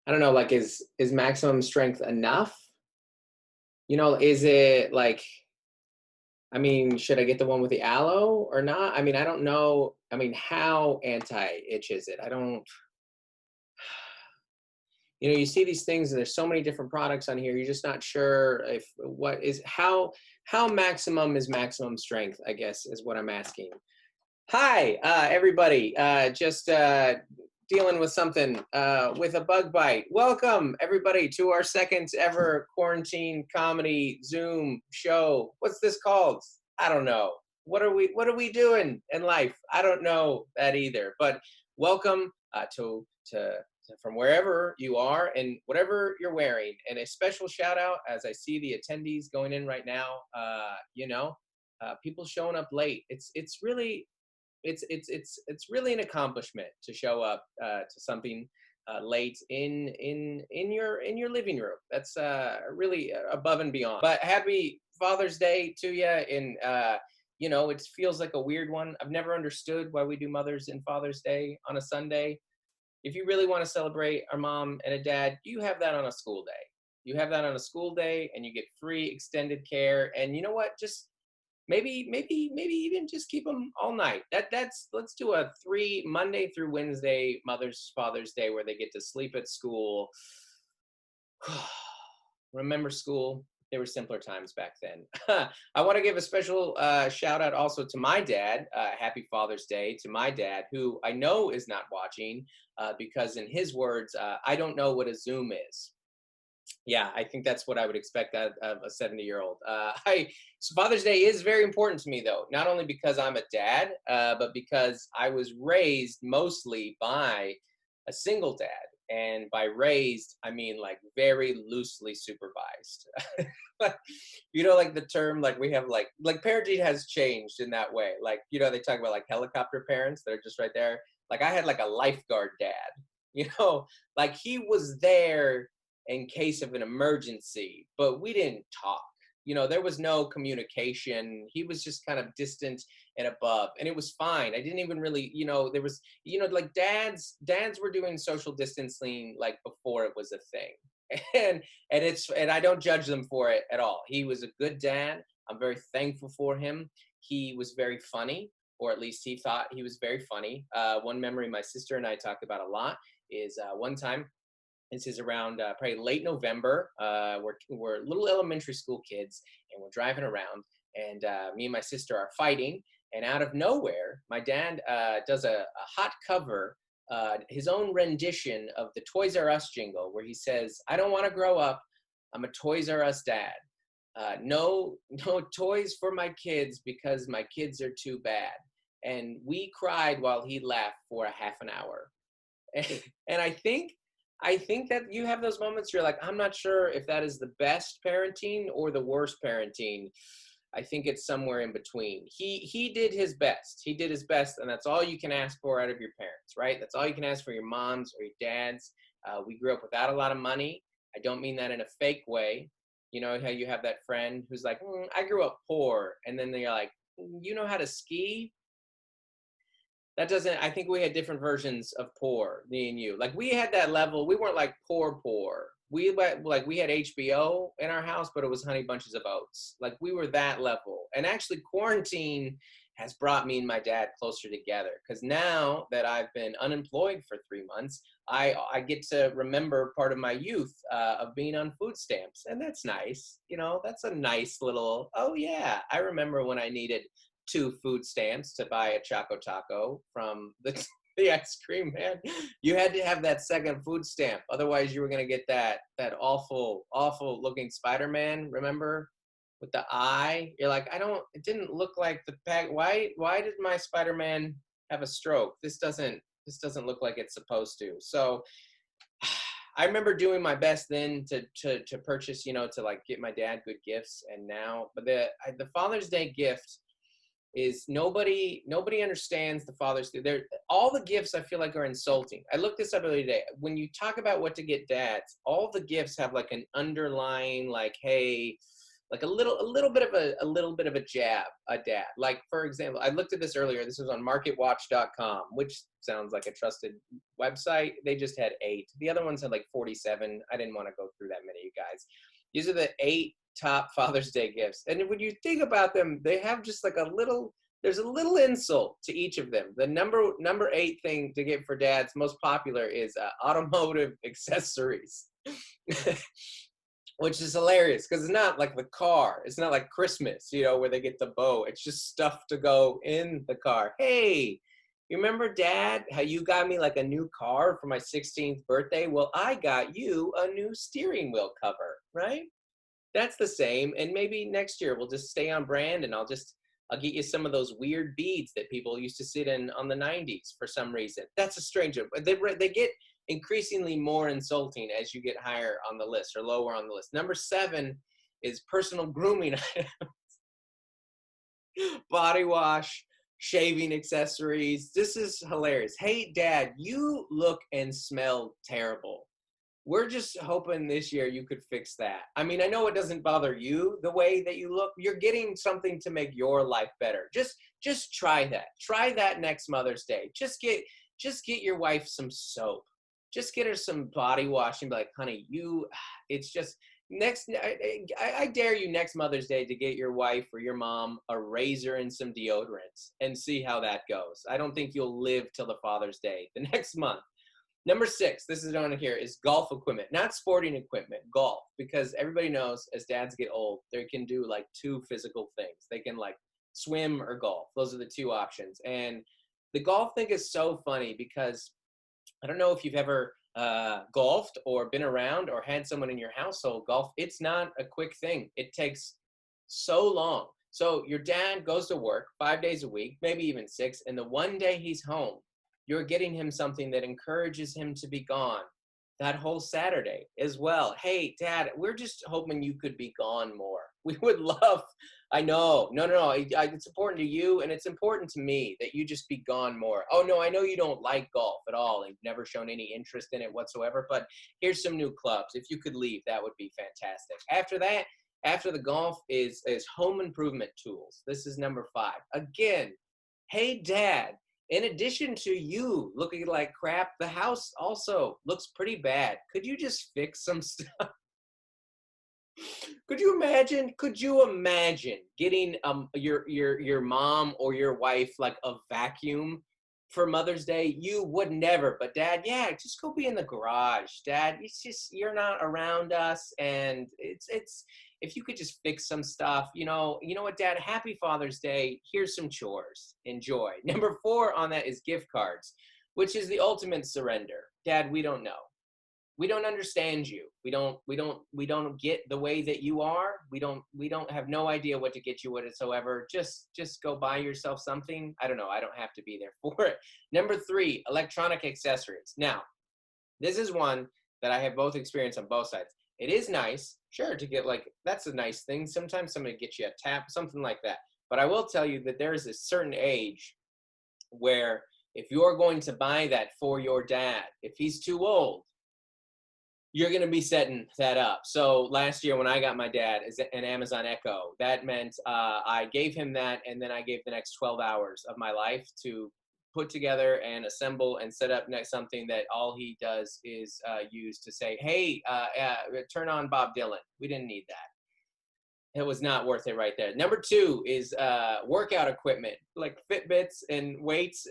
I don't know, like, is maximum strength enough? Is it like, I mean, should I get the one with the aloe or not? I mean, I don't know. I mean, how anti-itch is it? I don't, you see these things and there's so many different products on here. You're just not sure if what is how maximum is maximum strength, I guess, is what I'm asking. Hi, everybody. Just dealing with something with a bug bite. Welcome, everybody, to our second ever quarantine comedy Zoom show. What's this called? I don't know. What are we doing in life? I don't know that either. But welcome to from wherever you are and whatever you're wearing. And a special shout out as I see the attendees going in right now. People showing up late. It's really an accomplishment to show up to something late in your living room. That's really above and beyond. But happy Father's Day to you. And it feels like a weird one. I've never understood why we do Mother's and Father's Day on a Sunday. If you really want to celebrate our mom and a dad, you have that on a school day. You have that on a school day, and you get free extended care. And you know what? Just maybe even just keep them all night. Let's do a 3 Monday through Wednesday Father's Day where they get to sleep at school. Remember school? There were simpler times back then. I want to give a special shout out also to my dad. Happy Father's Day to my dad, who I know is not watching because in his words, I don't know what a Zoom is. Yeah, I think that's what I would expect out of a 70-year-old. So Father's Day is very important to me, though, not only because I'm a dad, but because I was raised mostly by a single dad. And by raised, I mean like very loosely supervised. Like the term, like we have like parenting has changed in that way. Like, they talk about like helicopter parents that are just right there. Like I had like a lifeguard dad, like he was there in case of an emergency, but we didn't talk. There was no communication. He was just kind of distant and above, and it was fine. I didn't even really, there was, like dads were doing social distancing like before it was a thing. And I don't judge them for it at all. He was a good dad. I'm very thankful for him. He was very funny, or at least he thought he was very funny. One memory my sister and I talked about a lot is one time. This is around probably late November. We're little elementary school kids, and we're driving around, and me and my sister are fighting. And out of nowhere, my dad does a hot cover, his own rendition of the Toys R Us jingle, where he says, "I don't want to grow up. I'm a Toys R Us dad. No toys for my kids because my kids are too bad." And we cried while he laughed for a half an hour. And I think that you have those moments where you're like, I'm not sure if that is the best parenting or the worst parenting. I think it's somewhere in between. He did his best. He did his best, and that's all you can ask for out of your parents, right? That's all you can ask for your moms or your dads. We grew up without a lot of money. I don't mean that in a fake way. You know how you have that friend who's like, I grew up poor, and then they're like, you know how to ski? That doesn't, I think we had different versions of poor, me and you. Like we had that level. We weren't like poor. We had HBO in our house, but it was Honey Bunches of Oats. Like we were that level. And actually quarantine has brought me and my dad closer together. Because now that I've been unemployed for 3 months, I get to remember part of my youth of being on food stamps. And that's nice. That's a nice little, oh yeah, I remember when I needed 2 food stamps to buy a Choco Taco from the ice cream man. You had to have that second food stamp. Otherwise you were going to get that awful looking Spider-Man, remember? With the eye. You're like, it didn't look like the pack. Why did my Spider-Man have a stroke? This doesn't look like it's supposed to. So I remember doing my best then to purchase, to like get my dad good gifts. And now, but the Father's Day gift is nobody understands the Father's Day. All the gifts I feel like are insulting. I looked this up the other day. When you talk about what to get dads, all the gifts have like an underlying like, hey, like a little bit of a jab, a dad. Like, for example, I looked at this earlier. This was on marketwatch.com, which sounds like a trusted website. They just had 8. The other ones had like 47. I didn't want to go through that many, you guys. These are the 8 top Father's Day gifts. And when you think about them, they have just like there's a little insult to each of them. The number 8 thing to get for dads, most popular, is automotive accessories, which is hilarious because it's not like the car. It's not like Christmas, where they get the bow. It's just stuff to go in the car. Hey, you remember, Dad, how you got me like a new car for my 16th birthday? Well, I got you a new steering wheel cover, right? That's the same. And maybe next year we'll just stay on brand, and I'll get you some of those weird beads that people used to sit in on the 90s for some reason. That's a strange one. They get increasingly more insulting as you get higher on the list or lower on the list. Number 7 is personal grooming items. Body wash, shaving accessories. This is hilarious. Hey, Dad, you look and smell terrible. We're just hoping this year you could fix that. I mean, I know it doesn't bother you the way that you look. You're getting something to make your life better. Just try that. Try that next Mother's Day. Just get your wife some soap. Just get her some body wash and be like, honey, it's just I dare you next Mother's Day to get your wife or your mom a razor and some deodorants and see how that goes. I don't think you'll live till the Father's Day the next month. Number 6, this is on here, is golf equipment, not sporting equipment, golf, because everybody knows as dads get old, they can do like 2 physical things. They can like swim or golf. Those are the 2 options. And the golf thing is so funny because I don't know if you've ever golfed or been around or had someone in your household golf. It's not a quick thing. It takes so long. So your dad goes to work 5 days a week, maybe even 6, and the one day he's home, you're getting him something that encourages him to be gone that whole Saturday as well. Hey, Dad, we're just hoping you could be gone more. We would love, I know, no, it's important to you and it's important to me that you just be gone more. Oh, no, I know you don't like golf at all and never shown any interest in it whatsoever, but here's some new clubs. If you could leave, that would be fantastic. After that, after the golf is home improvement tools. This is number 5. Again, hey, Dad, in addition to you looking like crap, the house also looks pretty bad. Could you just fix some stuff? Could you imagine getting your mom or your wife like a vacuum for Mother's Day? You would never, but Dad, yeah, just go be in the garage. Dad, it's just, you're not around us, and it's if you could just fix some stuff, you know what, Dad, happy Father's Day. Here's some chores. Enjoy. Number 4 on that is gift cards, which is the ultimate surrender. Dad, we don't know. We don't understand you. We don't get the way that you are. We don't have no idea what to get you whatsoever. Just go buy yourself something. I don't know. I don't have to be there for it. Number 3, electronic accessories. Now, this is one that I have both experienced on both sides. It is nice, sure, to get like, that's a nice thing. Sometimes somebody gets you a tap, something like that. But I will tell you that there is a certain age where if you're going to buy that for your dad, if he's too old, you're going to be setting that up. So last year when I got my dad an Amazon Echo, that meant I gave him that, and then I gave the next 12 hours of my life to put together and assemble and set up next something that all he does is use to say, hey, turn on Bob Dylan. We didn't need that. It was not worth it right there. Number 2 is workout equipment, like Fitbits and weights.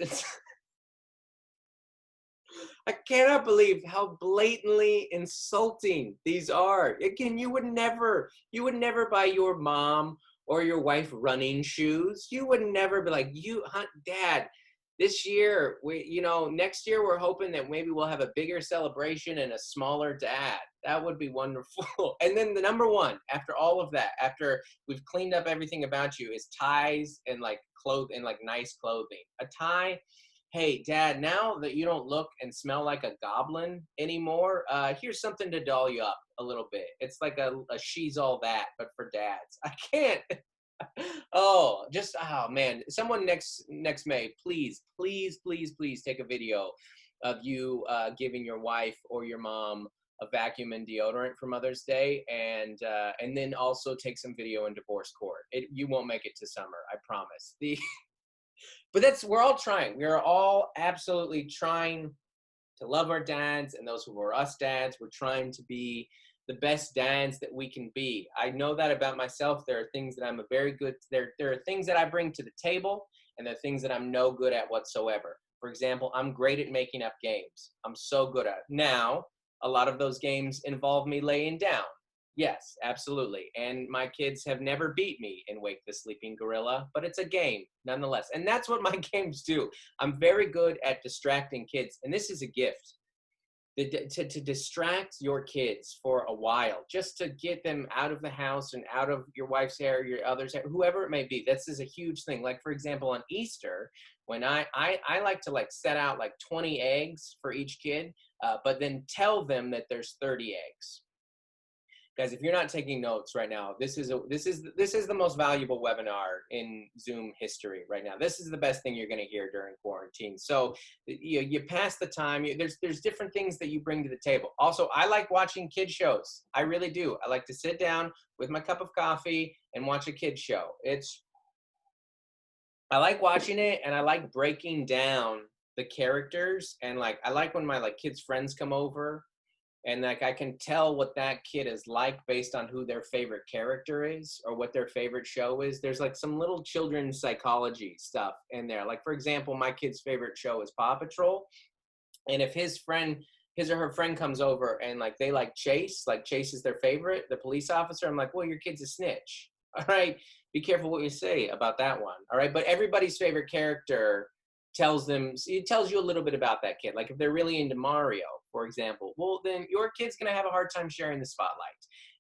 I cannot believe how blatantly insulting these are. Again, you would never buy your mom or your wife running shoes. You would never be like, Dad, this year, next year we're hoping that maybe we'll have a bigger celebration and a smaller dad. That would be wonderful. And then the number 1, after all of that, after we've cleaned up everything about you, is ties and like nice clothing. A tie. Hey, Dad, now that you don't look and smell like a goblin anymore, here's something to doll you up a little bit. It's like a She's All That, but for dads. I can't. Oh man. Someone next May, please take a video of you giving your wife or your mom a vacuum and deodorant for Mother's Day, and then also take some video in divorce court. You won't make it to summer, I promise. But we're all trying. We are all absolutely trying to love our dads and those who are us dads. We're trying to be the best dads that we can be. I know that about myself. There are things that I'm there are things that I bring to the table, and there are things that I'm no good at whatsoever. For example, I'm great at making up games. I'm so good at it. Now, a lot of those games involve me laying down. Yes, absolutely. And my kids have never beat me in Wake the Sleeping Gorilla, but it's a game nonetheless. And that's what my games do. I'm very good at distracting kids. And this is a gift. To distract your kids for a while, just to get them out of the house and out of your wife's hair, your other's hair, whoever it may be. This is a huge thing. Like, for example, on Easter, when I like to set out 20 eggs for each kid, but then tell them that there's 30 eggs. Guys, if you're not taking notes right now, this is the most valuable webinar in Zoom history right now. This is the best thing you're going to hear during quarantine. So you pass the time. There's different things that you bring to the table. Also, I like watching kid shows. I really do. I like to sit down with my cup of coffee and watch a kid show. I like watching it, and I like breaking down the characters. And I like when my kids' friends come over. And I can tell what that kid is like based on who their favorite character is or what their favorite show is. There's some little children's psychology stuff in there. For example, my kid's favorite show is Paw Patrol. And if his or her friend comes over and they Chase is their favorite, the police officer, I'm like, well, your kid's a snitch. All right. Be careful what you say about that one. All right. But everybody's favorite character tells you a little bit about that kid. If they're really into Mario, for example, well, then your kid's going to have a hard time sharing the spotlight.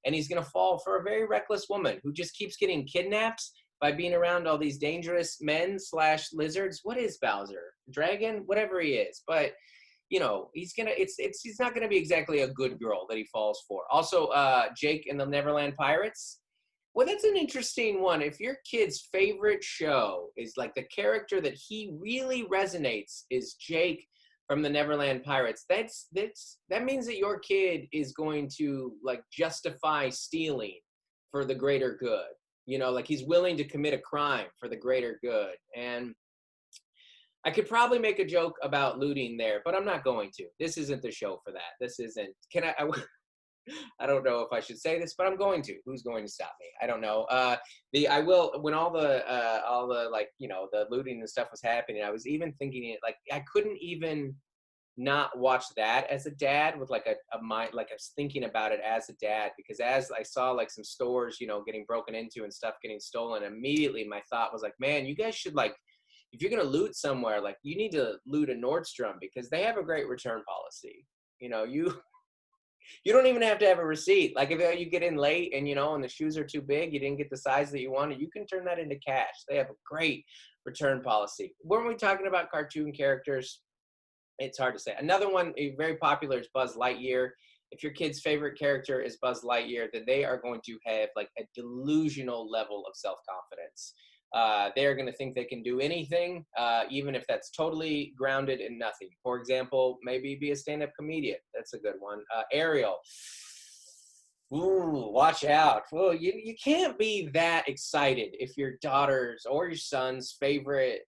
And he's going to fall for a very reckless woman who just keeps getting kidnapped by being around all these dangerous men/lizards. What is Bowser? Dragon? Whatever he is. But, he's not going to be exactly a good girl that he falls for. Also, Jake and the Neverland Pirates. Well, that's an interesting one. If your kid's favorite show is the character that he really resonates is Jake from the Neverland Pirates, that means that your kid is going to justify stealing for the greater good. He's willing to commit a crime for the greater good. And I could probably make a joke about looting there, but I'm not going to. This isn't the show for that. This isn't. I don't know if I should say this, but I'm going to. Who's going to stop me? I don't know. I will, when all the the looting and stuff was happening, I was even thinking I couldn't even not watch that as a dad with a mind, I was thinking about it as a dad, because as I saw some stores, getting broken into and stuff getting stolen, immediately my thought was man, you guys should if you're going to loot somewhere, you need to loot a Nordstrom, because they have a great return policy. You don't even have to have a receipt. If you get in late and, and the shoes are too big, you didn't get the size that you wanted, you can turn that into cash. They have a great return policy. Weren't we talking about cartoon characters? It's hard to say. Another one, very popular, is Buzz Lightyear. If your kid's favorite character is Buzz Lightyear, then they are going to have a delusional level of self-confidence. They're going to think they can do anything, even if that's totally grounded in nothing. For example, maybe be a stand-up comedian. That's a good one. Ariel. Ooh, watch out. Well, you can't be that excited if your daughter's or your son's favorite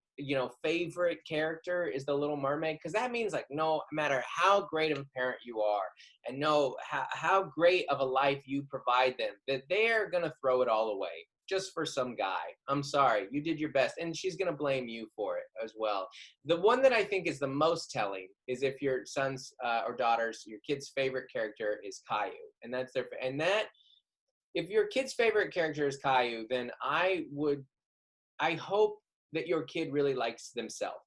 character is the Little Mermaid, because that means no matter how great of a parent you are and how great of a life you provide them, that they're going to throw it all away just for some guy. I'm sorry, you did your best, and she's going to blame you for it as well. The one that I think is the most telling is if your son's or daughter's, your kid's favorite character is Caillou, and if your kid's favorite character is Caillou, then I hope that your kid really likes themselves,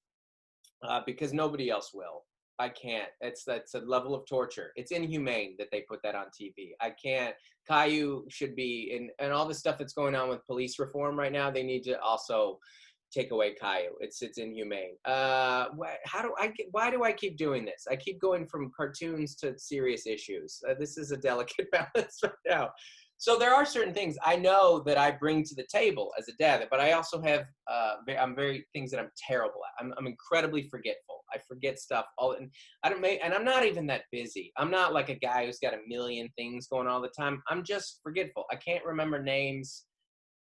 because nobody else will. I can't. That's a level of torture. It's inhumane that they put that on TV. I can't. Caillou should be and all the stuff that's going on with police reform right now. They need to also take away Caillou. It's inhumane. Why do I keep doing this? I keep going from cartoons to serious issues. This is a delicate balance right now. So there are certain things I know that I bring to the table as a dad, but I also have things that I'm terrible at. I'm incredibly forgetful. I forget stuff and I'm not even that busy. I'm not like a guy who's got a million things going all the time. I'm just forgetful. I can't remember names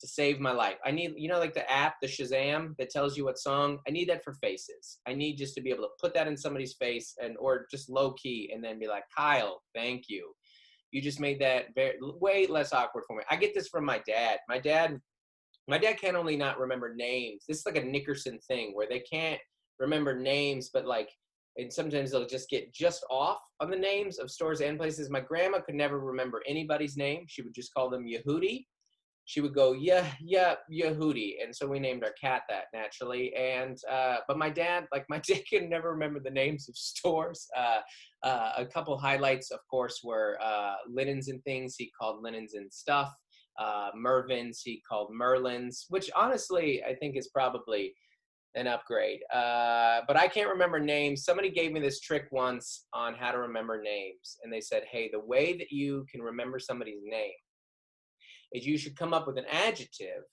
to save my life. I need, like the app, the Shazam that tells you what song. I need that for faces. I need just to be able to put that in somebody's face or just low key and then be like, Kyle, thank you. You just made that way less awkward for me. I get this from my dad. My dad can't only not remember names. This is like a Nickerson thing where they can't remember names, but and sometimes they'll just get just off on the names of stores and places. My grandma could never remember anybody's name. She would just call them Yehudi. She would go, Yehudi. And so we named our cat that naturally. And, but my dad can never remember the names of stores. A couple highlights, of course, were linens and things. He called linens and stuff. Mervyn's, he called Merlin's, which honestly, I think is probably an upgrade. But I can't remember names. Somebody gave me this trick once on how to remember names. And they said, hey, the way that you can remember somebody's name is you should come up with an adjective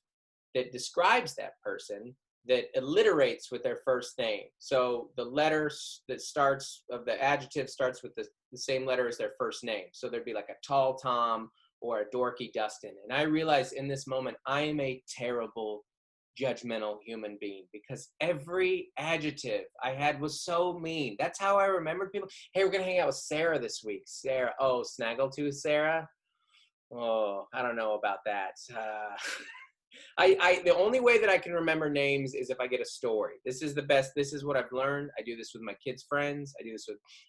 that describes that person that alliterates with their first name. So the letters that starts of the adjective starts with the same letter as their first name. So there'd be like a tall Tom or a dorky Dustin. And I realized in this moment, I am a terrible judgmental human being because every adjective I had was so mean. That's how I remembered people. Hey, we're going to hang out with Sarah this week. Sarah, Snaggletooth Sarah. Oh, I don't know about that. The only way that I can remember names is if I get a story. This is the best. This is what I've learned. I do this with my kids' friends.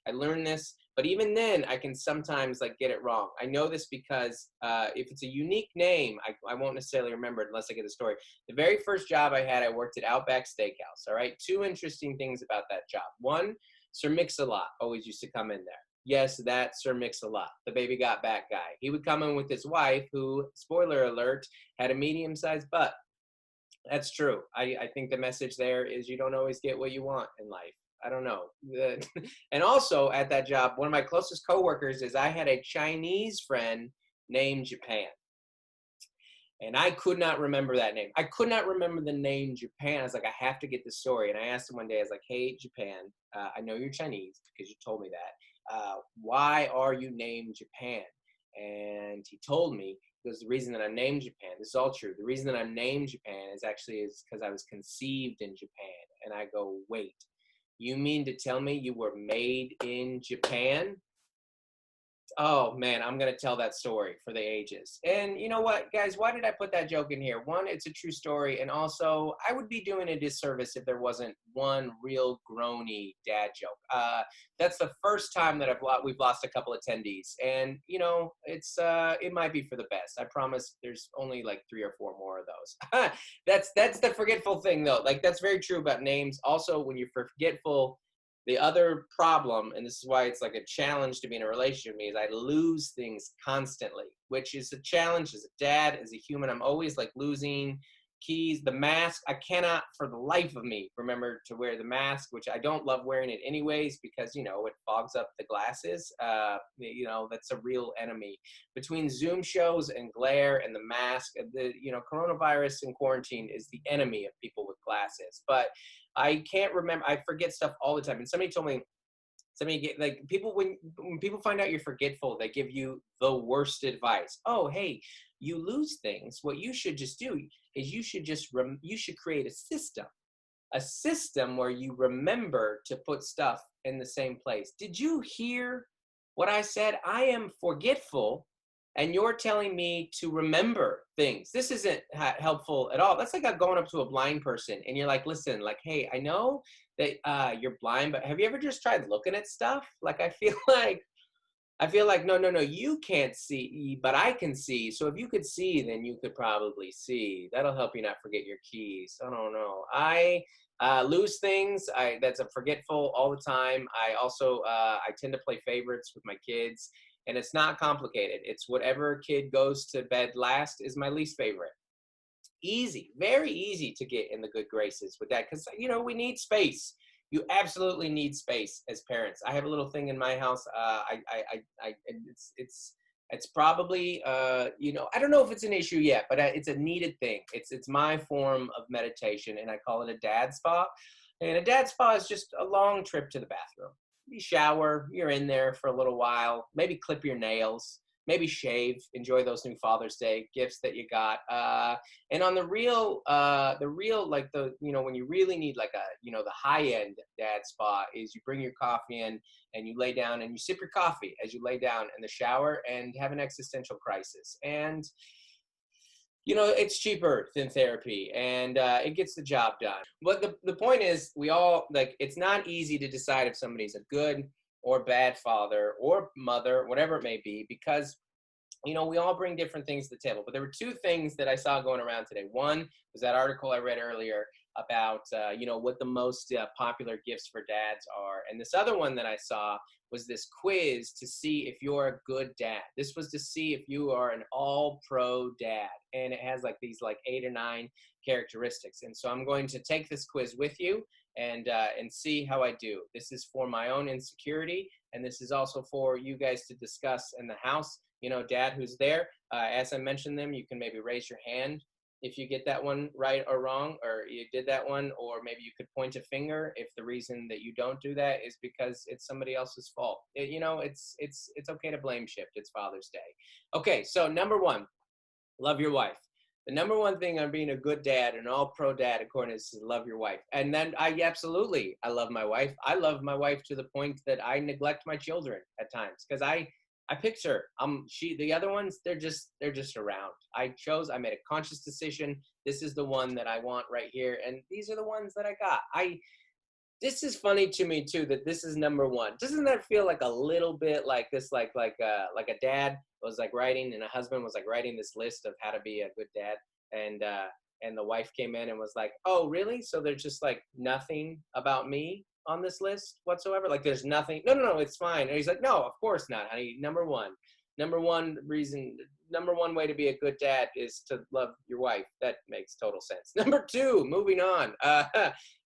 I learn this, but even then I can sometimes get it wrong. I know this because if it's a unique name, I won't necessarily remember it unless I get the story. The very first job I had, I worked at Outback Steakhouse. All right. Two interesting things about that job. One, Sir Mix-a-Lot always used to come in there. Yes, that Sir Mix-a-Lot, the baby got back guy. He would come in with his wife who, spoiler alert, had a medium-sized butt. That's true. I think the message there is you don't always get what you want in life. I don't know. And also at that job, one of my closest coworkers is I had a Chinese friend named Japan. And I could not remember that name. I could not remember the name Japan. I was like, I have to get the story. And I asked him one day, I was like, hey, Japan, I know you're Chinese because you told me that. Why are you named Japan? And he told me, because the reason that I'm named Japan, this is all true. The reason that I'm named Japan is because I was conceived in Japan. And I go, wait, you mean to tell me you were made in Japan? Oh man, I'm gonna tell that story for the ages. And you know what, guys, why did I put that joke in here? One, it's a true story, and also I would be doing a disservice if there wasn't one real groany dad joke. That's the first time that we've lost a couple attendees, and it might be for the best. I promise there's only 3 or 4 more of those. That's the forgetful thing though. That's very true about names. Also, when you're forgetful, the other problem, and this is why it's like a challenge to be in a relationship with me, is I lose things constantly, which is a challenge as a dad, as a human. I'm always losing keys, the mask. I cannot for the life of me remember to wear the mask, which I don't love wearing it anyways because, it fogs up the glasses. That's a real enemy. Between Zoom shows and glare and the mask, coronavirus and quarantine is the enemy of people with glasses. But I can't remember. I forget stuff all the time. And somebody told me, when people find out you're forgetful, they give you the worst advice. Oh, hey, you lose things. What you should just do is you should create a system where you remember to put stuff in the same place. Did you hear what I said? I am forgetful. And you're telling me to remember things. This isn't helpful at all. That's like going up to a blind person and you're like, listen, hey, I know that you're blind, but have you ever just tried looking at stuff? I feel like, no, you can't see, but I can see. So if you could see, then you could probably see. That'll help you not forget your keys. I don't know. I lose things. That's a forgetful all the time. I also, I tend to play favorites with my kids. And it's not complicated. It's whatever kid goes to bed last is my least favorite. Easy, very easy to get in the good graces with that because, we need space. You absolutely need space as parents. I have a little thing in my house. It's probably, I don't know if it's an issue yet, but it's a needed thing. It's my form of meditation and I call it a dad spa. And a dad spa is just a long trip to the bathroom. You shower, you're in there for a little while, maybe clip your nails, maybe shave, enjoy those new Father's Day gifts that you got. And on like when you really need like the high end dad spa is you bring your coffee in and you lay down and you sip your coffee as you lay down in the shower and have an existential crisis. And it's cheaper than therapy and it gets the job done. But the point is, we all, like, it's not easy to decide if somebody's a good or bad father or mother, whatever it may be, because, we all bring different things to the table. But there were two things that I saw going around today. One was that article I read earlier about, what the most popular gifts for dads are. And this other one that I saw was this quiz to see if you're a good dad. This was to see if you are an all-pro dad. And it has like these 8 or 9 characteristics. And so I'm going to take this quiz with you and see how I do. This is for my own insecurity. And this is also for you guys to discuss in the house. Dad who's there, as I mentioned them, you can maybe raise your hand if you get that one right or wrong, or you did that one, or maybe you could point a finger if the reason that you don't do that is because it's somebody else's fault. It's okay to blame shift. It's Father's Day. Okay, so number 1, love your wife. The number 1 thing on being a good dad, an all-pro dad, according to love your wife. And then I love my wife. I love my wife to the point that I neglect my children at times because I picked her. The other ones, they're just around. I made a conscious decision. This is the one that I want right here. And these are the ones that I got. This is funny to me too, that this is number 1. Doesn't that feel like a little bit like this, like a dad was like writing and a husband was like writing this list of how to be a good dad. And the wife came in and was like, oh, really? So there's just like nothing about me on this list whatsoever? Like there's nothing? No, it's fine. And he's like, no, of course not, honey. Number one way to be a good dad is to love your wife. That makes total sense. Number 2, moving on,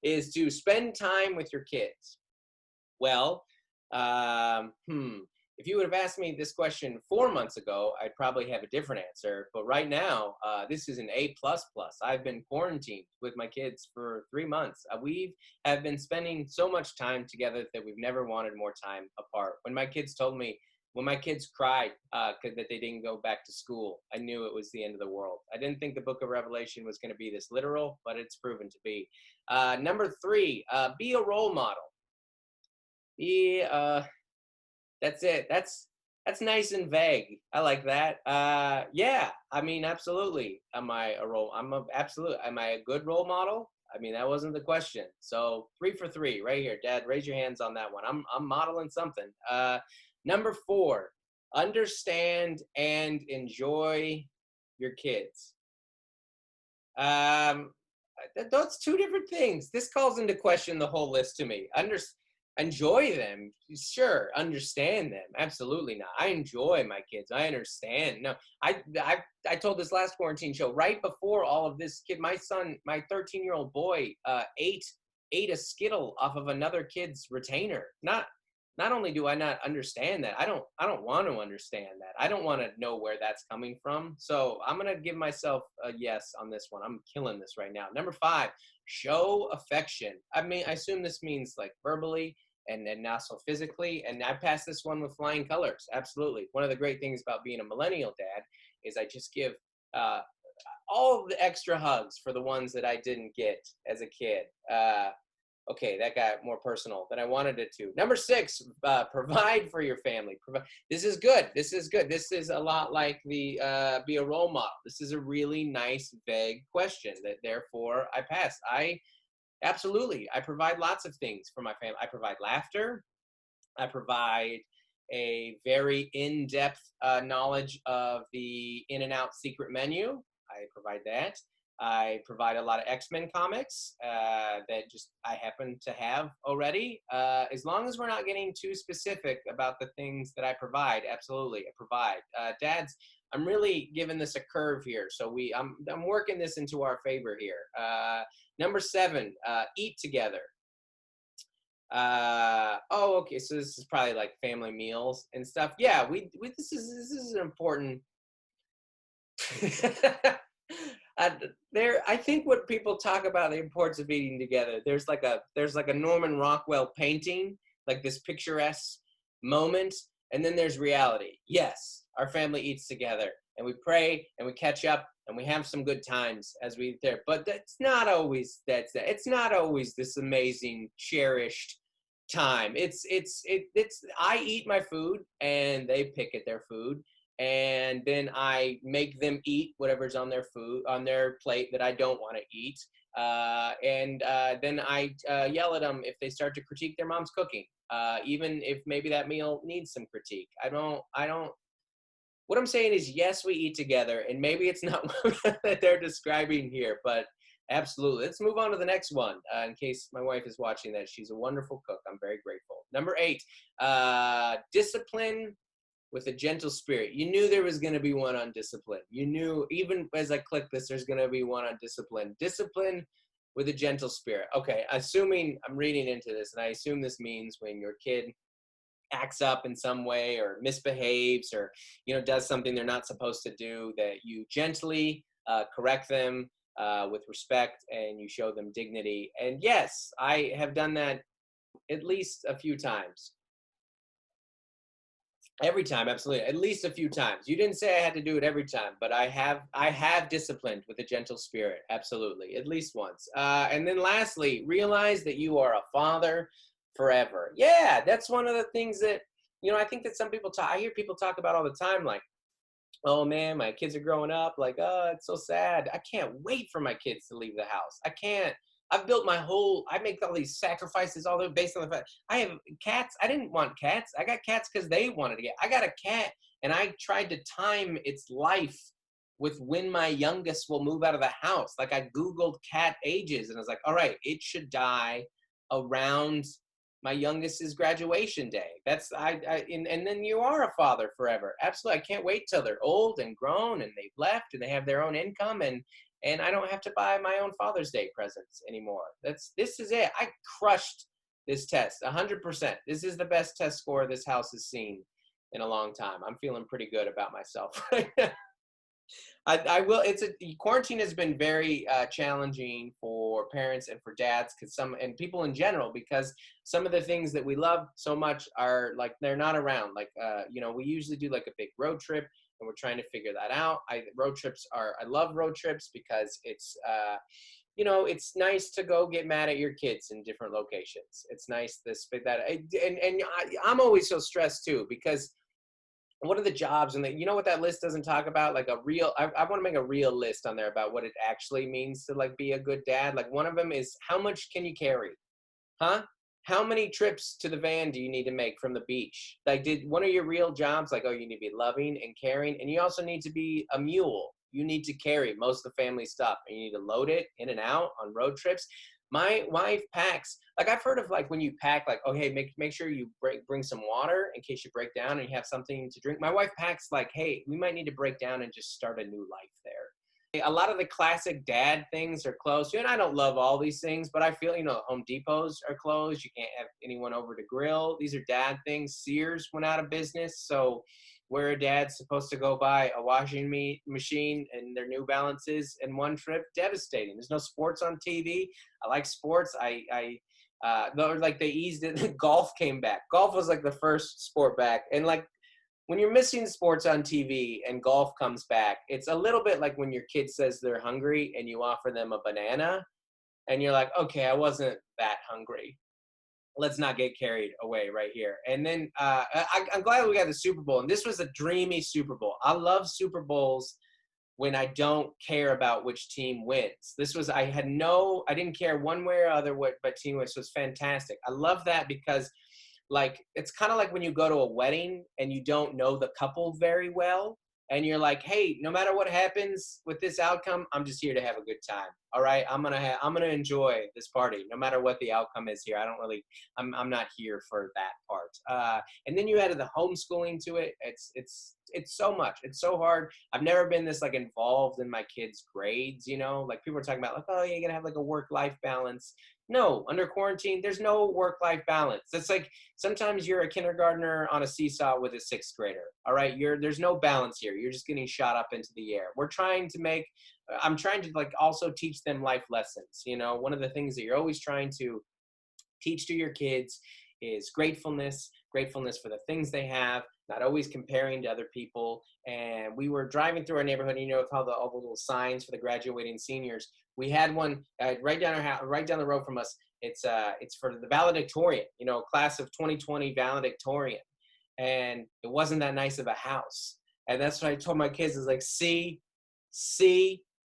is to spend time with your kids. Well, if you would have asked me this question 4 months ago, I'd probably have a different answer. But right now, this is an A++. I've been quarantined with my kids for 3 months. We have been spending so much time together that we've never wanted more time apart. When my kids cried that they didn't go back to school, I knew it was the end of the world. I didn't think the book of Revelation was going to be this literal, but it's proven to be. Number 3, be a role model. That's it. That's nice and vague. I like that. Yeah, I mean, absolutely. Am I a good role model? I mean, that wasn't the question. So 3 for 3 right here. Dad, raise your hands on that one. I'm modeling something. Number 4, understand and enjoy your kids. Those 2 different things. This calls into question the whole list to me. Enjoy them, sure. Understand them, absolutely not. I enjoy my kids. I understand. No, I told this last quarantine show right before all of this. Kid, my son, my 13-year-old boy, ate a Skittle off of another kid's retainer. Not only do I not understand that, I don't want to understand that. I don't want to know where that's coming from. So I'm gonna give myself a yes on this one. I'm killing this right now. Number 5, show affection. I mean, I assume this means like verbally and not so physically. And I pass this one with flying colors. Absolutely. One of the great things about being a millennial dad is I just give all of the extra hugs for the ones that I didn't get as a kid. Okay, that got more personal than I wanted it to. Number 6, provide for your family. This is good. This is a lot like the be a role model. This is a really nice, vague question that therefore I pass. Absolutely. I provide lots of things for my family. I provide laughter. I provide a very in-depth knowledge of the In-N-Out secret menu. I provide that. I provide a lot of X-Men comics that just I happen to have already. As long as we're not getting too specific about the things that I provide, absolutely, I provide. Dads, I'm really giving this a curve here, so I'm working this into our favor here. Number 7, eat together. Okay, so this is probably like family meals and stuff. Yeah, this is an important. Uh, I think what people talk about the importance of eating together. There's like a Norman Rockwell painting, like this picturesque moment, and then there's reality. Yes, our family eats together, and we pray, and we catch up, and we have some good times as we eat there. But it's not always this amazing, cherished time. It's I eat my food, and they pick at their food, and then I make them eat whatever's on their food on their plate that I don't want to eat. And then I yell at them if they start to critique their mom's cooking, even if maybe that meal needs some critique. I don't. What I'm saying is, yes, we eat together, and maybe it's not what that they're describing here, but absolutely. Let's move on to the next one. In case my wife is watching that, she's a wonderful cook. I'm very grateful. Number 8, discipline with a gentle spirit. You knew there was going to be one on discipline. You knew, even as I click this, there's going to be one on discipline. Discipline with a gentle spirit. Okay, assuming I'm reading into this, and I assume this means when your kid acts up in some way or misbehaves or does something they're not supposed to do, that you gently correct them with respect, and you show them dignity. And yes, I have done that at least a few times. Every time, absolutely. At least a few times. You didn't say I had to do it every time, but I have disciplined with a gentle spirit. Absolutely. At least once. And then lastly, realize that you are a father forever. Yeah, that's one of the things that, I think that I hear people talk about all the time, like, oh man, my kids are growing up, like, oh, it's so sad. I can't wait for my kids to leave the house. I make all these sacrifices, all based on the fact I have cats. I didn't want cats. I got cats because they wanted to get. I got a cat, and I tried to time its life with when my youngest will move out of the house. Like, I Googled cat ages, and I was like, all right, it should die around my youngest's graduation day. And then you are a father forever. Absolutely. I can't wait till they're old and grown and they've left and they have their own income, and I don't have to buy my own Father's Day presents anymore. This is it. I crushed this test 100%. This is the best test score this house has seen in a long time. I'm feeling pretty good about myself right now. I will. Quarantine has been very challenging for parents and for dads, and people in general, because some of the things that we love so much are like, they're not around. Like, we usually do like a big road trip, and we're trying to figure that out. I love road trips because it's nice to go get mad at your kids in different locations. It's nice to spit that. I'm always so stressed too, because what are the jobs, and what that list doesn't talk about, like I want to make a real list on there about what it actually means to like be a good dad. Like, one of them is, how much can you carry? Huh? How many trips to the van do you need to make from the beach? Like, did one of your real jobs, like, oh, you need to be loving and caring, and you also need to be a mule. You need to carry most of the family stuff, and you need to load it in and out on road trips. My wife packs, like, I've heard of, like, when you pack, like, oh, hey, make sure you bring some water in case you break down and you have something to drink. My wife packs, like, hey, we might need to break down and just start a new life there. A lot of the classic dad things are closed. And I don't love all these things, but I feel, Home Depots are closed. You can't have anyone over to grill. These are dad things. Sears went out of business. So where a dad's supposed to go buy a washing machine and their New Balances in one trip, devastating. There's no sports on TV. I like sports. Like, they eased it. Golf came back. Golf was like the first sport back. And like, when you're missing sports on TV and golf comes back, it's a little bit like when your kid says they're hungry and you offer them a banana and you're like, okay, I wasn't that hungry. Let's not get carried away right here. And then I'm glad we got the Super Bowl. And this was a dreamy Super Bowl. I love Super Bowls when I don't care about which team wins. I didn't care one way or other what team wins. So it's fantastic. I love that because, like, it's kind of like when you go to a wedding and you don't know the couple very well, and you're like, hey, no matter what happens with this outcome, I'm just here to have a good time. All right, I'm gonna enjoy this party, no matter what the outcome is here. I'm not here for that part. And then you added the homeschooling to it. It's so much. It's so hard. I've never been this like involved in my kids' grades. Like, people are talking about, like, oh, you're gonna have like a work-life balance. No, under quarantine, there's no work-life balance. It's like sometimes you're a kindergartner on a seesaw with a sixth grader. All right, there's no balance here. You're just getting shot up into the air. I'm trying to like also teach them life lessons. You know, one of the things that you're always trying to teach to your kids is gratefulness for the things they have, not always comparing to other people. And we were driving through our neighborhood, and, you know, with all the little signs for the graduating seniors. We had one right down our house, right down the road from us. It's for the valedictorian, you know, class of 2020 valedictorian, and it wasn't that nice of a house. And that's what I told my kids, is like, see,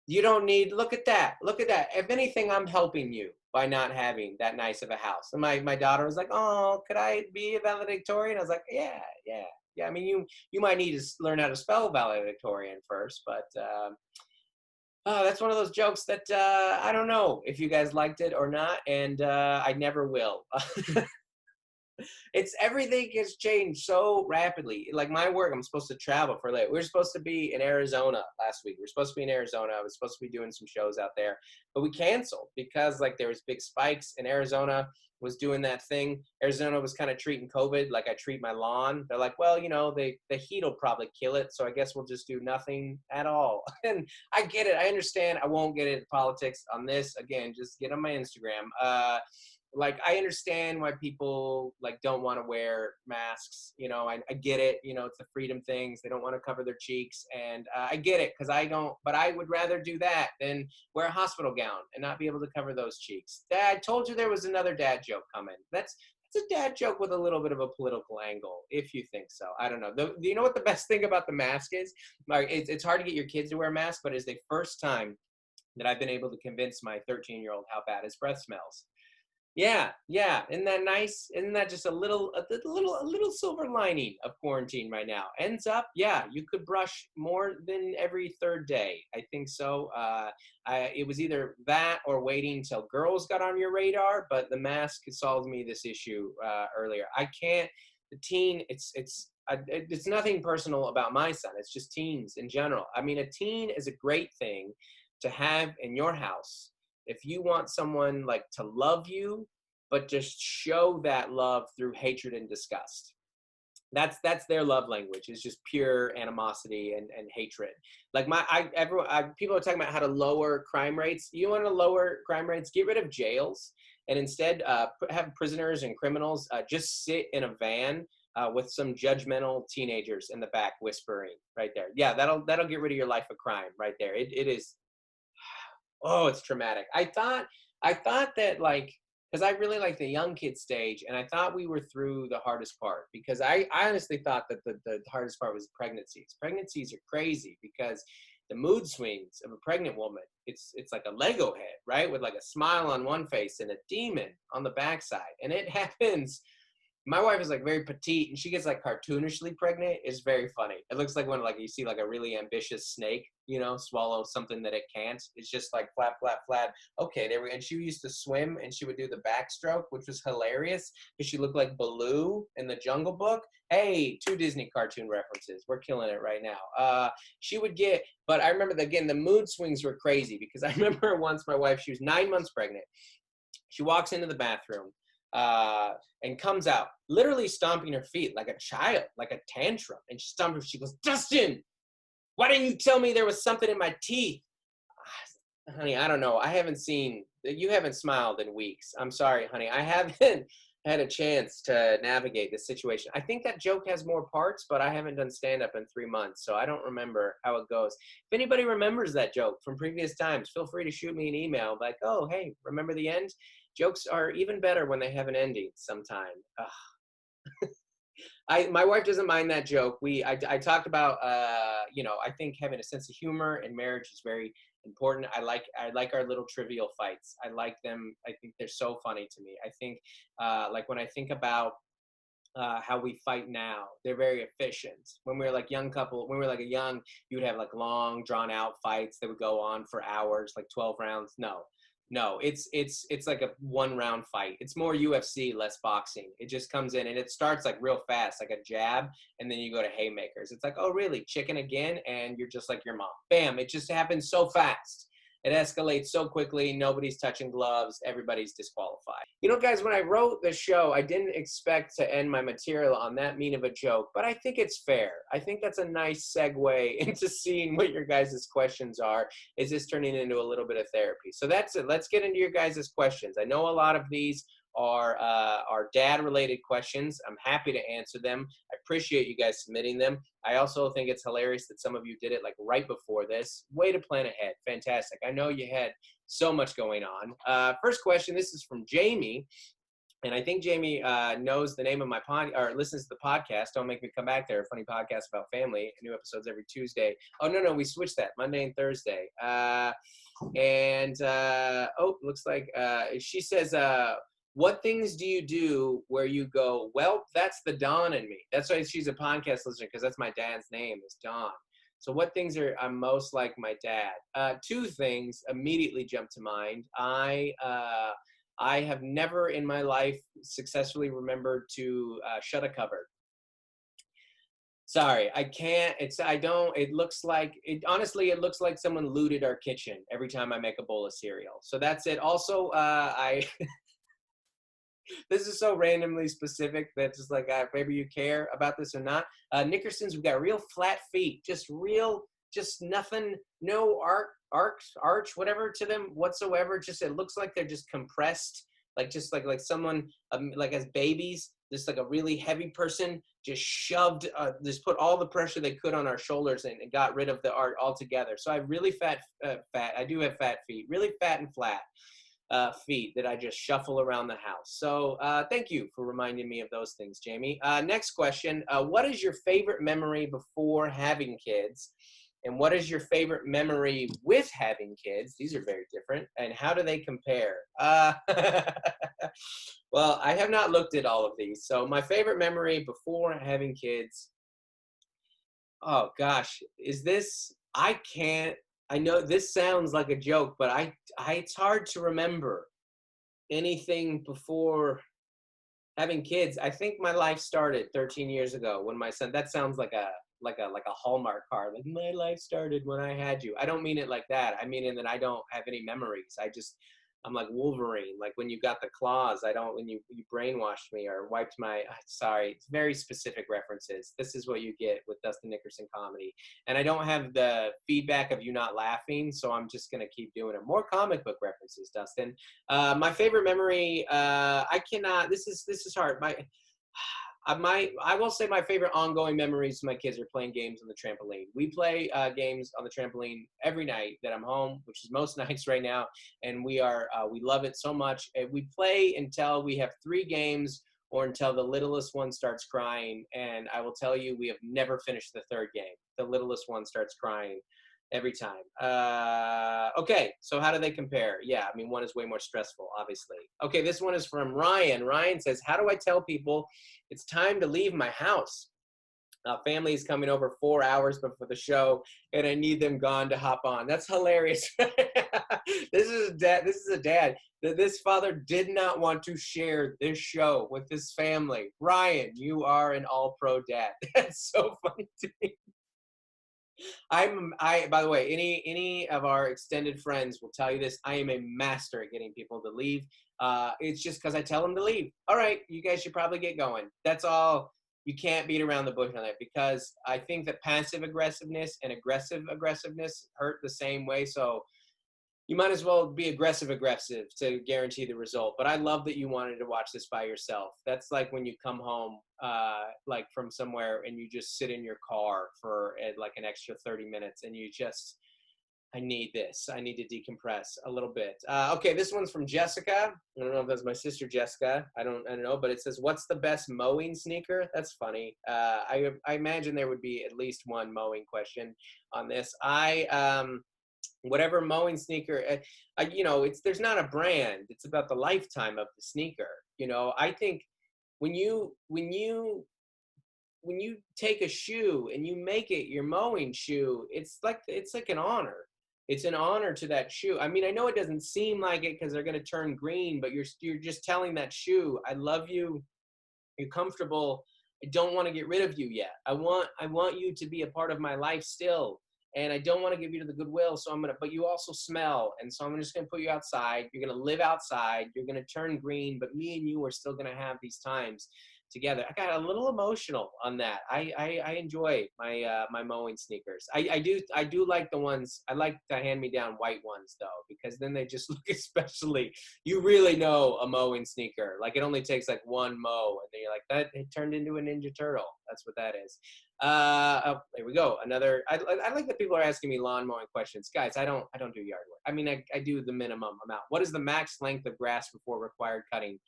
you don't need, look at that. If anything, I'm helping you by not having that nice of a house. And my daughter was like, oh, could I be a valedictorian? I was like, yeah. I mean, you might need to learn how to spell valedictorian first, but that's one of those jokes that I don't know if you guys liked it or not, and I never will. Everything has changed so rapidly. Like my work, I'm supposed to travel for late. We were supposed to be in Arizona last week. I was supposed to be doing some shows out there, but we canceled because like there was big spikes, and Arizona was doing that thing. Arizona was kind of treating COVID like I treat my lawn. They're like, well, you know, the heat will probably kill it, so I guess we'll just do nothing at all. And I get it. I understand. I won't get into politics on this. Again, just get on my Instagram. Like, I understand why people like don't want to wear masks. You know, I get it. You know, it's the freedom things. They don't want to cover their cheeks, and I get it, because I don't. But I would rather do that than wear a hospital gown and not be able to cover those cheeks. Dad, I told you there was another dad joke coming. That's a dad joke with a little bit of a political angle, if you think so. I don't know. You know what the best thing about the mask is? Like, it's hard to get your kids to wear masks, but it's the first time that I've been able to convince my 13-year-old how bad his breath smells. Yeah. Isn't that nice? Isn't that just a little silver lining of quarantine right now? Ends up, yeah, you could brush more than every third day. I think so. It was either that or waiting till girls got on your radar, but the mask solved me this issue earlier. I can't. The teen, it's nothing personal about my son. It's just teens in general. I mean, a teen is a great thing to have in your house if you want someone like to love you, but just show that love through hatred and disgust. That's their love language, is just pure animosity and hatred. Like people are talking about how to lower crime rates. You want to lower crime rates? Get rid of jails, and instead have prisoners and criminals just sit in a van with some judgmental teenagers in the back whispering right there. Yeah, that'll get rid of your life of crime right there. It is. Oh, it's traumatic. I thought that, like, because I really like the young kid stage, and I thought we were through the hardest part, because I honestly thought that the hardest part was pregnancies. Pregnancies are crazy because the mood swings of a pregnant woman, it's like a Lego head, right? With like a smile on one face and a demon on the backside. And it happens. My wife is like very petite, and she gets like cartoonishly pregnant. It's very funny. It looks like when like you see like a really ambitious snake, you know, swallow something that it can't. It's just like flap, flap, flap. Okay, there we go. And she used to swim, and she would do the backstroke, which was hilarious because she looked like Baloo in the Jungle Book. Hey, 2 Disney cartoon references. We're killing it right now. She would get, but I remember again, the mood swings were crazy because I remember once my wife, she was 9 months pregnant. She walks into the bathroom and comes out literally stomping her feet like a child, like a tantrum. And she goes, Dustin, why didn't you tell me there was something in my teeth? Honey, I don't know. You haven't smiled in weeks. I'm sorry, honey. I haven't had a chance to navigate this situation. I think that joke has more parts, but I haven't done stand-up in 3 months, so I don't remember how it goes. If anybody remembers that joke from previous times, feel free to shoot me an email like, oh, hey, remember the end? Jokes are even better when they have an ending sometime. My wife doesn't mind that joke. I talked about, I think having a sense of humor in marriage is very important. I like our little trivial fights. I like them. I think they're so funny to me. I think, like when I think about how we fight now, they're very efficient. When we were like young couple, when we were like you would have like long drawn out fights that would go on for hours, like 12 rounds. No, it's like a 1-round fight. It's more UFC, less boxing. It just comes in and it starts like real fast, like a jab, and then you go to haymakers. It's like, oh really, chicken again? And you're just like your mom. Bam, it just happens so fast. It escalates so quickly. Nobody's touching gloves. Everybody's disqualified. You know, guys, when I wrote the show, I didn't expect to end my material on that mean of a joke, but I think it's fair. I think that's a nice segue into seeing what your guys' questions are. Is this turning into a little bit of therapy? So that's it. Let's get into your guys' questions. I know a lot of these are dad-related questions. I'm happy to answer them. I appreciate you guys submitting them. I also think it's hilarious that some of you did it like right before this. Way to plan ahead. Fantastic. I know you had so much going on. First question, this is from Jamie. And I think Jamie knows the name of my pod, or listens to the podcast. Don't Make Me Come Back There, a funny podcast about family. New episodes every Tuesday. Oh, no, we switched that. Monday and Thursday. Looks like she says, what things do you do where you go, well, that's the Don in me? That's why she's a podcast listener, because that's my dad's name is Don. So what things are I'm most like my dad? Two things immediately jump to mind. I have never in my life successfully remembered to shut a cupboard. Sorry, I can't. It looks like someone looted our kitchen every time I make a bowl of cereal. So that's it. Also, this is so randomly specific that just like, maybe you care about this or not. Nickerson's, we've got real flat feet, just nothing, no arch, whatever to them whatsoever. Just, it looks like they're just compressed, like someone, like as babies, just like a really heavy person just shoved, just put all the pressure they could on our shoulders and got rid of the art altogether. So I have really I do have fat feet, really fat and flat feet that I just shuffle around the house. So thank you for reminding me of those things, Jamie. Next question. What is your favorite memory before having kids? And what is your favorite memory with having kids? These are very different. And how do they compare? Well, I have not looked at all of these. So my favorite memory before having kids, oh gosh, I know this sounds like a joke, but it's hard to remember anything before having kids. I think my life started 13 years ago when my son, that sounds like a Hallmark card. Like, my life started when I had you. I don't mean it like that. I mean in that I don't have any memories. I'm like Wolverine. Like when you got the claws, when you brainwashed me or wiped sorry, it's very specific references. This is what you get with Dustin Nickerson comedy. And I don't have the feedback of you not laughing, so I'm just going to keep doing it. More comic book references, Dustin. My favorite memory, this is hard. I will say my favorite ongoing memories of my kids are playing games on the trampoline. We play games on the trampoline every night that I'm home, which is most nights right now, and we love it so much. We play until we have 3 games or until the littlest one starts crying, and I will tell you, we have never finished the 3rd game. The littlest one starts crying every time. Okay, so how do they compare? Yeah, I mean, one is way more stressful, obviously. Okay, this one is from Ryan. Ryan says, how do I tell people it's time to leave my house? Family is coming over 4 hours before the show, and I need them gone to hop on. That's hilarious. This is a dad. This father did not want to share this show with his family. Ryan, you are an all-pro dad. That's so funny to me. By the way, any of our extended friends will tell you this. I am a master at getting people to leave. It's just because I tell them to leave. All right, you guys should probably get going. That's all. You can't beat around the bush on that, because I think that passive aggressiveness and aggressive aggressiveness hurt the same way. So you might as well be aggressive to guarantee the result. But I love that you wanted to watch this by yourself. That's like when you come home like from somewhere and you just sit in your car for like an extra 30 minutes and you just, I need this. I need to decompress a little bit. Okay, this one's from Jessica. I don't know if that's my sister Jessica. I don't know, but it says, what's the best mowing sneaker? That's funny. I imagine there would be at least one mowing question on this. Whatever mowing sneaker, there's not a brand. It's about the lifetime of the sneaker. I think when you take a shoe and you make it your mowing shoe, it's like an honor. It's an honor to that shoe. I mean, I know it doesn't seem like it because they're going to turn green, but you're just telling that shoe, I love you. You're comfortable. I don't want to get rid of you yet. I want you to be a part of my life still. and I don't want to give you to the Goodwill, but you also smell, and so I'm just gonna put you outside. You're gonna live outside. You're gonna turn green, but me and you are still gonna have these times together. I got a little emotional on that. I enjoy my mowing sneakers. I do like the ones. I like the hand-me-down white ones though, because then they just look especially. You really know a mowing sneaker. Like it only takes like one mow, and then you're like, that it turned into a Ninja Turtle. That's what that is. Oh, there we go. Another. I like that people are asking me lawn mowing questions, guys. I don't do yard work. I mean, I do the minimum amount. What is the max length of grass before required cutting?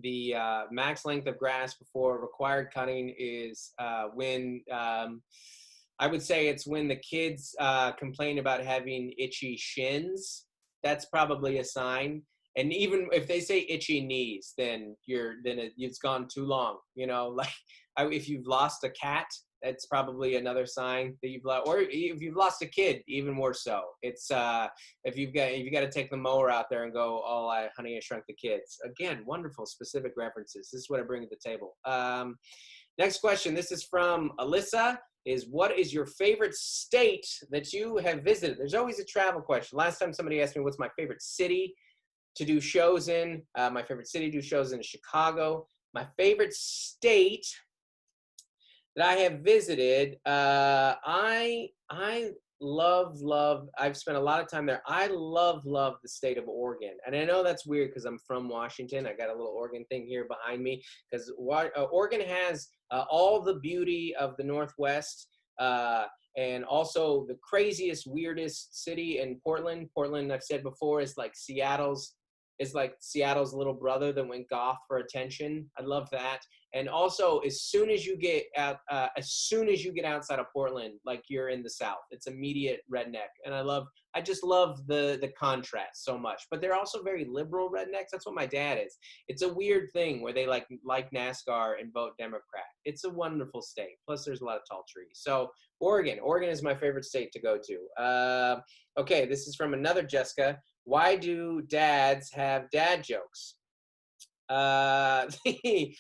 The max length of grass before required cutting is when I would say it's when the kids complain about having itchy shins. That's probably a sign. And even if they say itchy knees, then it's gone too long. You know, like if you've lost a cat, that's probably another sign that you've lost, or if you've lost a kid, even more so. It's if you got to take the mower out there and go, oh, honey, I shrunk the kids. Again, wonderful specific references. This is what I bring to the table. Next question. This is from Alyssa. What is your favorite state that you have visited? There's always a travel question. Last time somebody asked me what's my favorite city to do shows in. My favorite city to do shows in is Chicago. My favorite state that I have visited, I love, I've spent a lot of time there. I love the state of Oregon. And I know that's weird because I'm from Washington. I got a little Oregon thing here behind me because Oregon has all the beauty of the Northwest and also the craziest, weirdest city in Portland. Portland, I've said before, is like Seattle's little brother that went goth for attention. I love that. And also, as soon as you get outside of Portland, like you're in the South, it's immediate redneck. And I just love the contrast so much. But they're also very liberal rednecks. That's what my dad is. It's a weird thing where they like NASCAR and vote Democrat. It's a wonderful state. Plus, there's a lot of tall trees. So Oregon is my favorite state to go to. Okay, this is from another Jessica. Why do dads have dad jokes? I think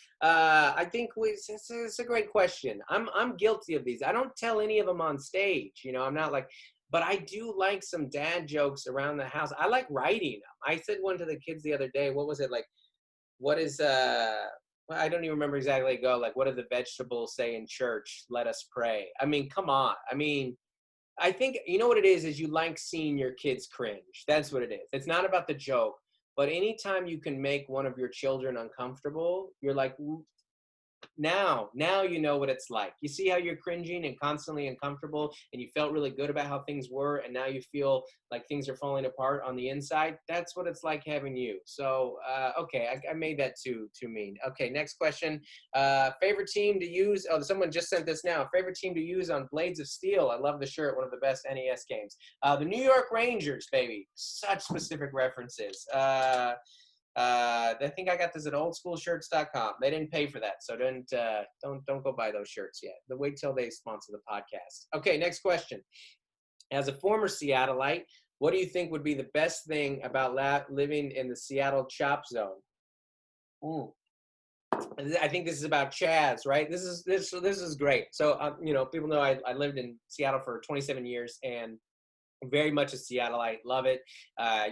it's a great question. I'm guilty of these. I don't tell any of them on stage. You know, I'm not like, but I do like some dad jokes around the house. I like writing them. I said one to the kids the other day. What was it like? What is well, I don't even remember exactly. Like, what do the vegetables say in church? Let us pray. I mean, come on. I mean, I think, you know what it is you like seeing your kids cringe. That's what it is. It's not about the joke, but anytime you can make one of your children uncomfortable, you're like, now you know what it's like. You see how you're cringing and constantly uncomfortable and you felt really good about how things were and now you feel like things are falling apart on the inside. That's what it's like having you. So, okay, I made that too mean. Okay, next question. Favorite team to use? Oh, someone just sent this now. Favorite team to use on Blades of Steel. I love the shirt, one of the best NES games. The New York Rangers, baby. Such specific references. I think I got this at oldschoolshirts.com. They didn't pay for that, so don't go buy those shirts yet. Wait till they sponsor the podcast. Okay, next question. As a former Seattleite, what do you think would be the best thing about living in the Seattle Chop Zone? I think this is about Chaz, right? This is great. So you know, people know I lived in Seattle for 27 years and very much a Seattleite, love it.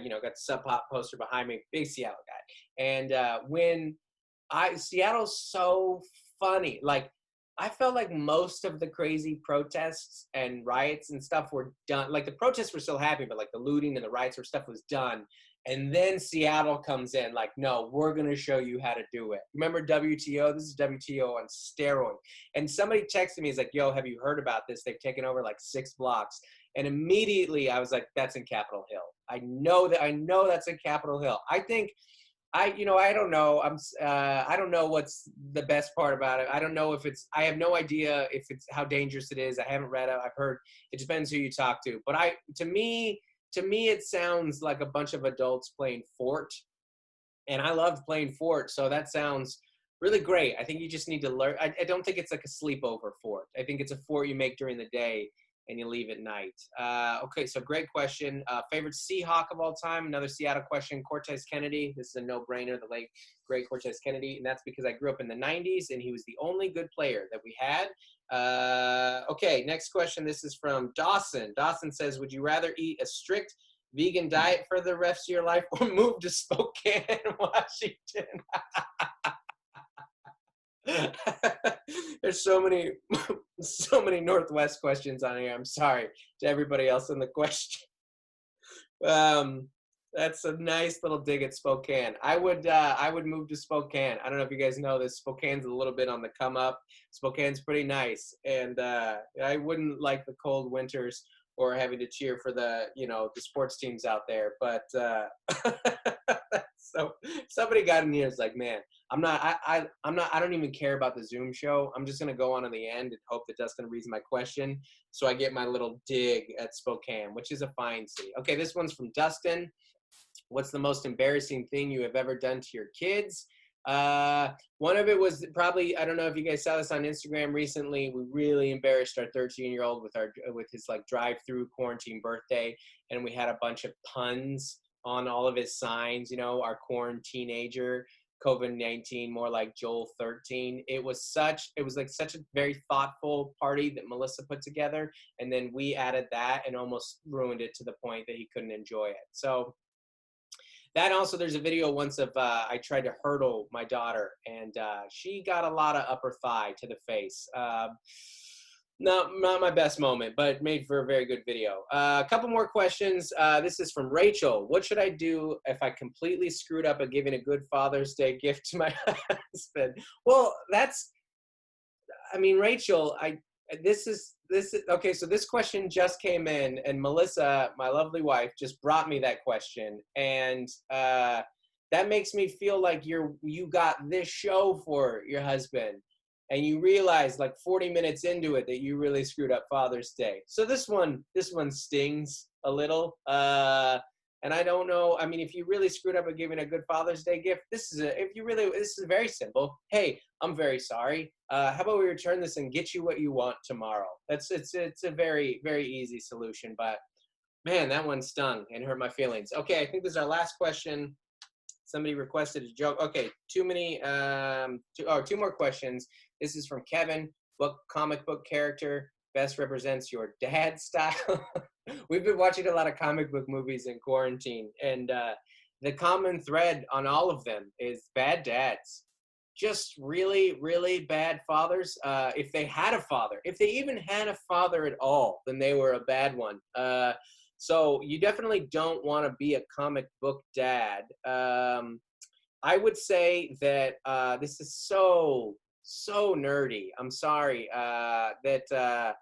You know, got the Sub Pop poster behind me, big Seattle guy. And Seattle's so funny. Like, I felt like most of the crazy protests and riots and stuff were done. Like, the protests were still happening, but like the looting and the riots or stuff was done. And then Seattle comes in like, no, we're going to show you how to do it. Remember WTO? This is WTO on steroid. And somebody texted me, he's like, yo, have you heard about this? They've taken over like 6 blocks. And immediately I was like, that's in Capitol Hill. I know that's in Capitol Hill. I think, I don't know. I don't know what's the best part about it. I don't know if I have no idea if it's how dangerous it is. I haven't read it. I've heard it depends who you talk to. But to me, it sounds like a bunch of adults playing Fort. And I loved playing Fort. So that sounds really great. I think you just need to learn. I don't think it's like a sleepover fort. I think it's a fort you make during the day and you leave at night. Okay, so great question. Favorite Seahawk of all time? Another Seattle question. Cortez Kennedy. This is a no-brainer. The late great Cortez Kennedy, and that's because I grew up in the 90s, and he was the only good player that we had. Okay, next question. This is from Dawson. Dawson says, would you rather eat a strict vegan diet for the rest of your life or move to Spokane, Washington? There's so many Northwest questions on here. I'm sorry to everybody else in the question. That's a nice little dig at Spokane. I would move to Spokane. I don't know if you guys know this. Spokane's a little bit on the come up. Spokane's pretty nice, and I wouldn't like the cold winters or having to cheer for the sports teams out there. But so somebody got in here. It's like, man, I don't even care about the Zoom show. I'm just gonna go on the end and hope that Dustin reads my question, so I get my little dig at Spokane, which is a fine city. Okay, this one's from Dustin. What's the most embarrassing thing you have ever done to your kids? One of it was probably, I don't know if you guys saw this on Instagram recently. We really embarrassed our 13-year-old with his like drive-through quarantine birthday, and we had a bunch of puns on all of his signs. Our corn teenager, COVID-19, more like Joel 13. It was like such a very thoughtful party that Melissa put together, and then we added that and almost ruined it to the point that he couldn't enjoy it. So that, also, there's a video once of I tried to hurdle my daughter, and she got a lot of upper thigh to the face. Not my best moment, but made for a very good video. A couple more questions. This is from Rachel. What should I do if I completely screwed up at giving a good Father's Day gift to my husband? Well, Rachel, this is okay. So this question just came in, and Melissa, my lovely wife, just brought me that question, and that makes me feel like you got this show for your husband, and you realize like 40 minutes into it that you really screwed up Father's Day. So this one stings a little, and I don't know. I mean, if you really screwed up at giving a good Father's Day gift, this is very simple. Hey, I'm very sorry. How about we return this and get you what you want tomorrow? It's a very, very easy solution, but man, that one stung and hurt my feelings. Okay, I think this is our last question. Somebody requested a joke. Okay, two more questions. This is from Kevin. What comic book character best represents your dad style? We've been watching a lot of comic book movies in quarantine, and the common thread on all of them is bad dads. Just really, really bad fathers. If they even had a father at all, then they were a bad one. So you definitely don't want to be a comic book dad. I would say that this is so nerdy. I'm sorry that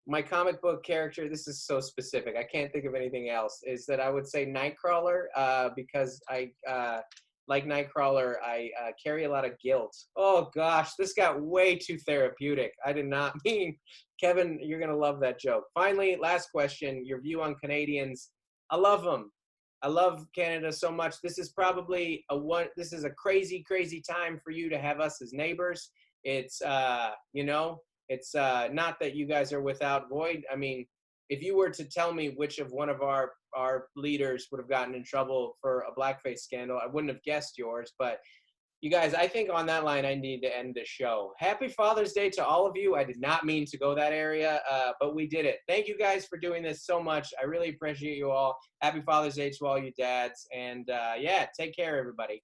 my comic book character, this is so specific, I can't think of anything else, is that I would say Nightcrawler, because I like Nightcrawler, I carry a lot of guilt. Oh gosh, this got way too therapeutic. I did not mean, Kevin, you're gonna love that joke. Finally, last question, your view on Canadians. I love them. I love Canada so much. This is probably this is a crazy, crazy time for you to have us as neighbors. It's, it's not that you guys are without void. I mean, if you were to tell me which of one of our leaders would have gotten in trouble for a blackface scandal, I wouldn't have guessed yours. But you guys, I think on that line, I need to end the show. Happy Father's Day to all of you. I did not mean to go that area, but we did it. Thank you guys for doing this so much. I really appreciate you all. Happy Father's Day to all you dads. And yeah, take care, everybody.